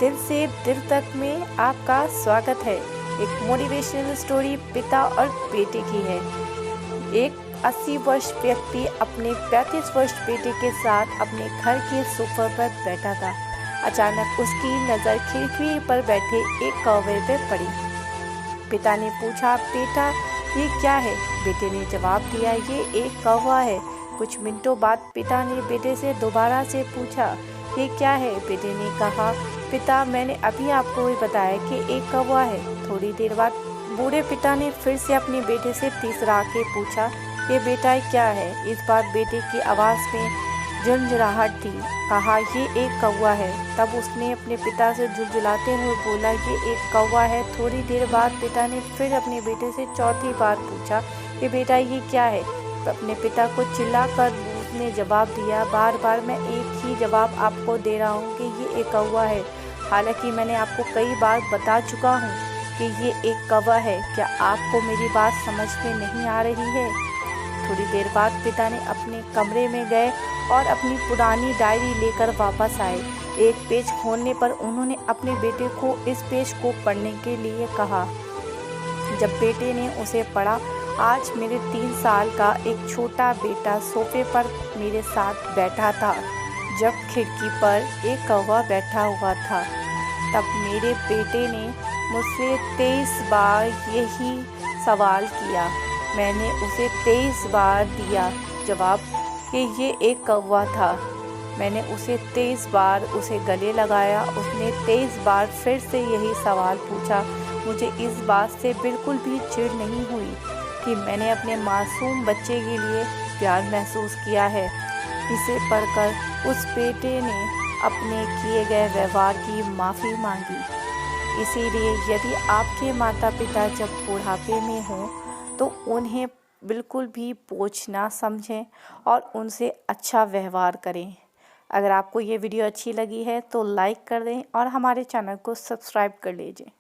दिल से दिल तक में आपका स्वागत है। एक मोटिवेशनल स्टोरी पिता और बेटे की है। एक 80 वर्ष व्यक्ति अपने 35 वर्ष बेटे के साथ अपने घर के सोफे पर बैठा था। अचानक उसकी नज़र खिड़की पर बैठे एक कौवे पे पड़ी। पिता ने पूछा, बेटा ये क्या है? बेटे ने जवाब दिया, ये एक कौवा है। कुछ मिनटों बाद पिता ने बेटे से दोबारा से पूछा, ये क्या है? बेटे ने कहा, पिता मैंने अभी आपको ही बताया कि एक कौवा है। थोड़ी देर बाद बूढ़े पिता ने फिर से अपने बेटे से तीसरा के पूछा, ये बेटा क्या है? इस बार बेटे की आवाज़ में झुंझुराहट थी। कहा, ये एक कौवा है। तब उसने अपने पिता से झुंझुलाते हुए बोला, ये एक कौवा है। थोड़ी देर बाद पिता ने फिर अपने बेटे से चौथी बार पूछा, ये बेटा ये क्या है? अपने पिता को चिल्लाकर उसने जवाब दिया, बार बार मैं एक ही जवाब आपको दे रहा हूँ कि ये एक कौवा है। हालांकि मैंने आपको कई बार बता चुका हूँ कि ये एक कौवा है। क्या आपको मेरी बात समझ में नहीं आ रही है? थोड़ी देर बाद पिता ने अपने कमरे में गए और अपनी पुरानी डायरी लेकर वापस आए। एक पेज खोलने पर उन्होंने अपने बेटे को इस पेज को पढ़ने के लिए कहा। जब बेटे ने उसे पढ़ा, आज मेरे 3 साल का एक छोटा बेटा सोफे पर मेरे साथ बैठा था जब खिड़की पर एक कौवा बैठा हुआ था। तब मेरे बेटे ने मुझसे 23 बार यही सवाल किया। मैंने उसे 23 बार दिया जवाब कि ये एक कौवा था। मैंने उसे 23 बार उसे गले लगाया। उसने 23 बार फिर से यही सवाल पूछा। मुझे इस बात से बिल्कुल भी चिढ़ नहीं हुई कि मैंने अपने मासूम बच्चे के लिए प्यार महसूस किया है। इसे पढ़कर उस बेटे ने अपने किए गए व्यवहार की माफ़ी मांगी। इसीलिए यदि आपके माता पिता जब बुढ़ापे में हों तो उन्हें बिल्कुल भी बोझ ना समझें और उनसे अच्छा व्यवहार करें। अगर आपको ये वीडियो अच्छी लगी है तो लाइक कर दें और हमारे चैनल को सब्सक्राइब कर लीजिए।